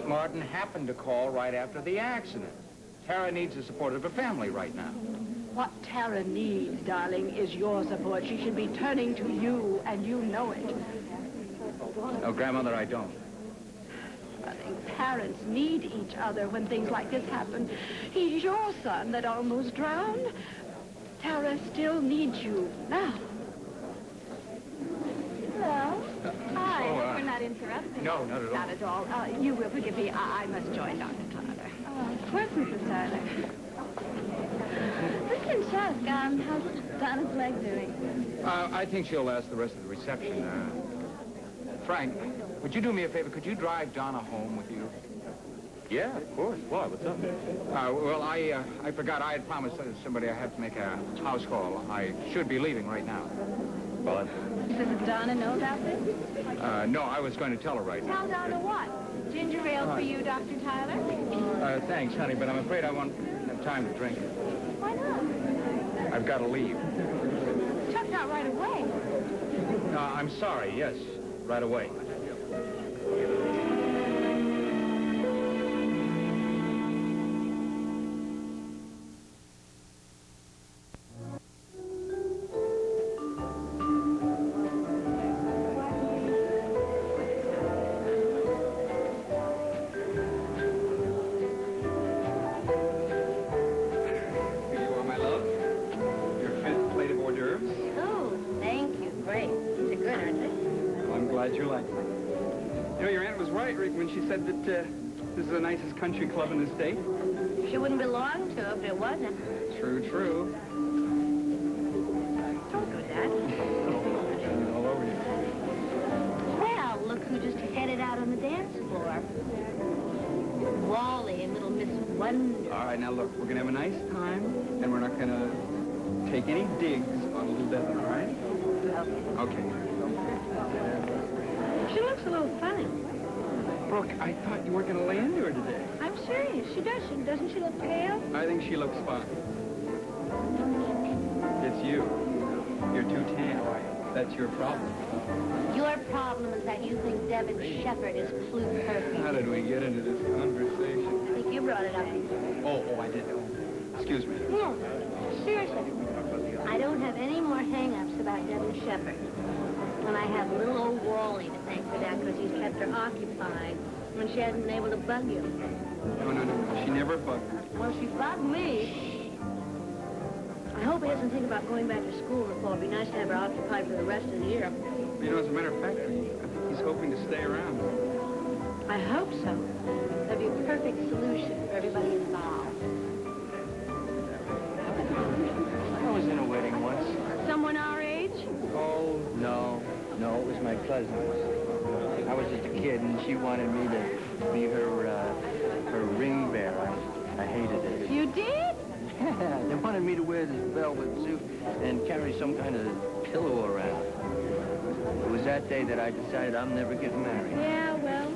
Martin happened to call right after the accident. Tara needs the support of her family right now. What Tara needs, darling, is your support. She should be turning to you, and you know it. No, Grandmother, I don't. I think parents need each other when things like this happen. He's your son that almost drowned. Tara still needs you now. Hello. Hi, I hope we're not interrupting. No, not at all. Not at all. You will forgive me. I must join Dr. Tyler. Oh, of course, Mrs. Tyler. Listen, Chuck, how's Donna's leg doing? I think she'll last the rest of the reception. Frank, would you do me a favor? Could you drive Donna home with you? Yeah, of course. Why? What's up? Well, I forgot I had promised somebody I have to make a house call. I should be leaving right now. Well, Does Donna know about this? No, I was going to tell her right now. Tell Donna what? Ginger ale for you, Dr. Tyler? Thanks, honey, but I'm afraid I won't have time to drink it. Why not? I've got to leave. Chuck, not right away. I'm sorry, yes, right away. She said that this is the nicest country club in the state. She wouldn't belong to if it wasn't. True, true. Don't do that. All over you. Well, look who just headed out on the dance floor. Wally and little Miss Wonder. All right, now look, we're going to have a nice time, and we're not going to take any digs on Little Devin, all right? Okay. Okay. She looks a little funny. Brooke, I thought you weren't going to lay into her today. I'm serious. She does. Doesn't she look pale? I think she looks fine. It's you. You're too tan. That's your problem. Your problem is that you think Devin Shepherd is pluperfect. How did we get into this conversation? I think you brought it up. Oh, I did. Excuse me. No, seriously. I don't have any more hang-ups about Devin Shepherd. And I have little old Wally to thank for that because he's kept her occupied when she hasn't been able to bug you. No. She never bugged me. Well, she bugged me. I hope he doesn't think about going back to school in the fall. It'd be nice to have her occupied for the rest of the year. You know, as a matter of fact, I think he's hoping to stay around. I hope so. That'd be a perfect solution for everybody involved. I was in a wedding once. Someone our age? Oh, no, it was my cousin's. I was just a kid, and she wanted me to be her ring bearer. I hated it. You did? Yeah, they wanted me to wear this velvet suit and carry some kind of pillow around. It was that day that I decided I'm never getting married. Yeah, well,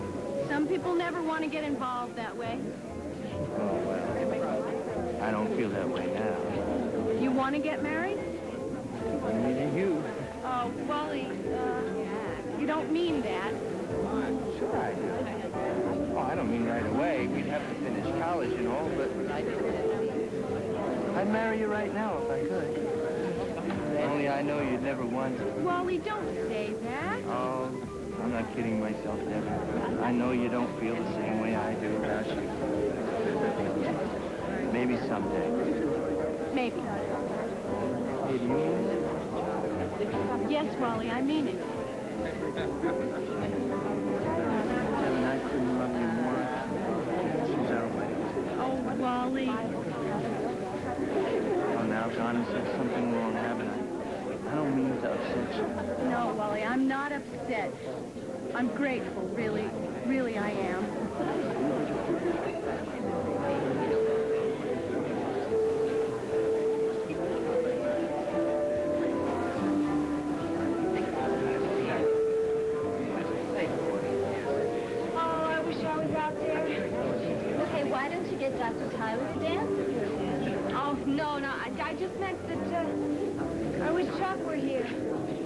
some people never want to get involved that way. Oh, well, I don't feel that way now. You want to get married? Neither you. Oh, Wally, you don't mean that. Sure I do. Oh, I don't mean right away. We'd have to finish college and all, but I'd marry you right now if I could. Only I know you'd never want to. Wally, don't say that. Oh, I'm not kidding myself, Devin. I know you don't feel the same way I do about you. Maybe someday. Maybe. Hey, do you mean it? Yes, Wally, I mean it. Devin, I couldn't love you more. She's our wedding. Oh, Wally. Oh, now Donna said something wrong, haven't I? I don't mean to upset you. No, Wally, I'm not upset. I'm grateful, really. Really, I am. Dr. Tyler to dance? Oh, no, I just meant that, I wish Chuck were here.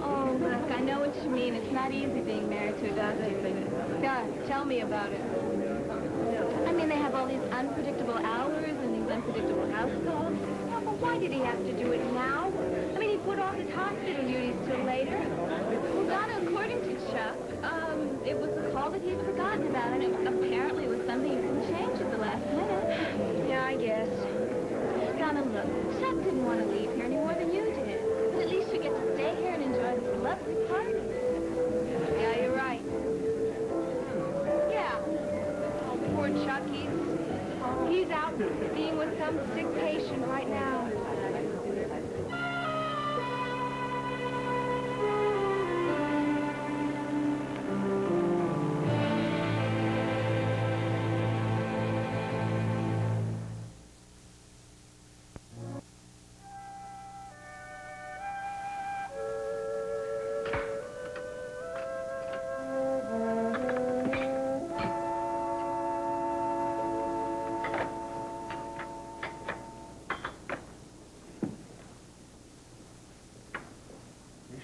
Oh, look, I know what you mean. It's not easy being married to a doctor, but, God, tell me about it. unpredictable hours and these unpredictable house calls. Yeah, but why did he have to do it now? I mean, he put off his hospital duties till later. Well, Donna, according to Chuck, it was a call that he'd forgotten about, and apparently it was something you couldn't change at the last minute. Yeah, I guess. Donna, look, Chuck didn't want to leave here any more than you did. But at least you get to stay here and enjoy this lovely party. Yeah, you're right. Yeah. Oh, poor Chuck. He's out being with some sick patient right now.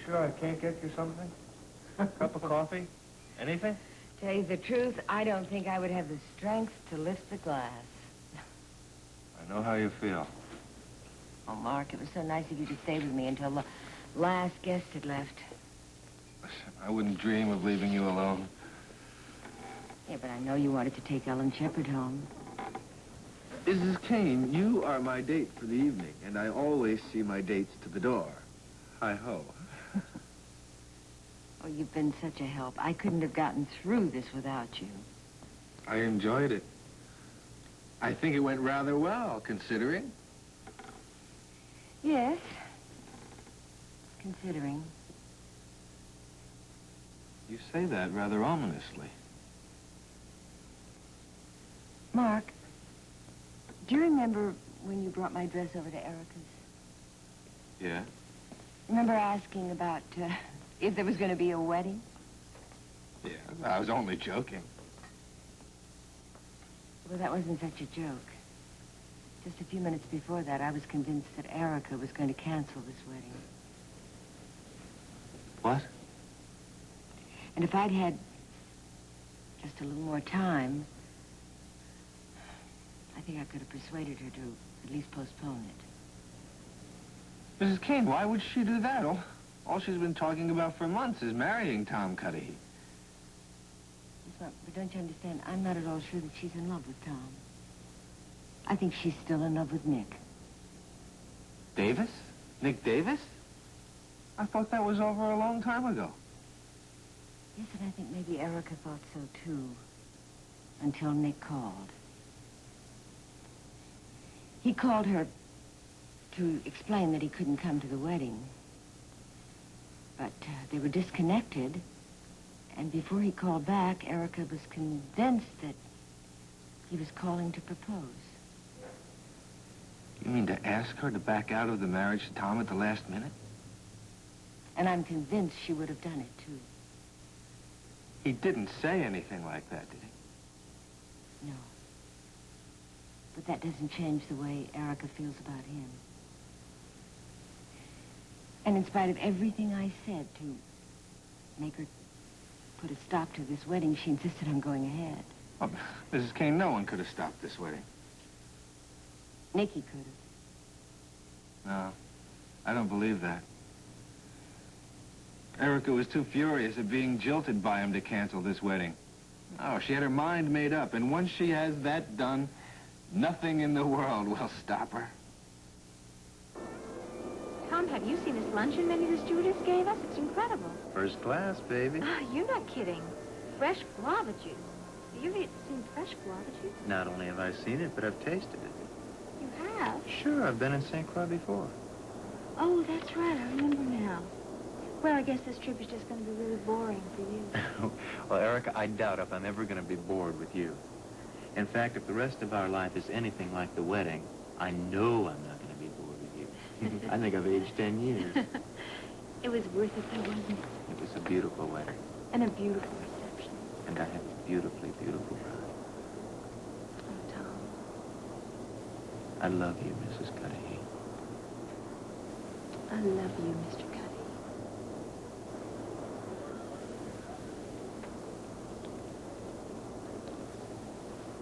Sure, I can't get you something? Cup of coffee? Anything? Tell you the truth, I don't think I would have the strength to lift the glass. I know how you feel. Oh, Mark, it was so nice of you to stay with me until the last guest had left. Listen, I wouldn't dream of leaving you alone. Yeah, but I know you wanted to take Ellen Shepard home. Mrs. Kane, you are my date for the evening, and I always see my dates to the door. Hi-ho. Oh, you've been such a help. I couldn't have gotten through this without you. I enjoyed it. I think it went rather well, considering. Yes. Considering. You say that rather ominously. Mark, do you remember when you brought my dress over to Erica's? Yeah? Remember asking about if there was going to be a wedding? Yeah, I was only joking. Well, that wasn't such a joke. Just a few minutes before that, I was convinced that Erica was going to cancel this wedding. What? And if I'd had just a little more time, I think I could have persuaded her to at least postpone it. Mrs. Kane, why would she do that? All she's been talking about for months is marrying Tom Cudahy. But don't you understand? I'm not at all sure that she's in love with Tom. I think she's still in love with Nick. Davis? Nick Davis? I thought that was over a long time ago. Yes, and I think maybe Erica thought so, too. Until Nick called. He called her to explain that he couldn't come to the wedding. But they were disconnected. And before he called back, Erica was convinced that he was calling to propose. You mean to ask her to back out of the marriage to Tom at the last minute? And I'm convinced she would have done it, too. He didn't say anything like that, did he? No. But that doesn't change the way Erica feels about him. And in spite of everything I said to make her put a stop to this wedding, she insisted on going ahead. Oh, Mrs. Kane, no one could have stopped this wedding. Nicky could have. No, I don't believe that. Erica was too furious at being jilted by him to cancel this wedding. Oh, she had her mind made up, and once she has that done, nothing in the world will stop her. Tom, have you seen this luncheon menu the stewardess gave us? It's incredible. First class, baby. Oh, you're not kidding. Fresh guava juice. Have you ever seen fresh guava juice? Not only have I seen it, but I've tasted it. You have? Sure, I've been in St. Croix before. Oh, that's right. I remember now. Well, I guess this trip is just going to be really boring for you. Well, Erica, I doubt if I'm ever going to be bored with you. In fact, if the rest of our life is anything like the wedding, I know I'm not going to be bored with you. I think I've aged 10 years. It was worth it, though, wasn't it? It was a beautiful wedding. And a beautiful reception. And I have a beautifully beautiful bride. Oh, Tom. I love you, Mrs. Cudahy. I love you, Mr.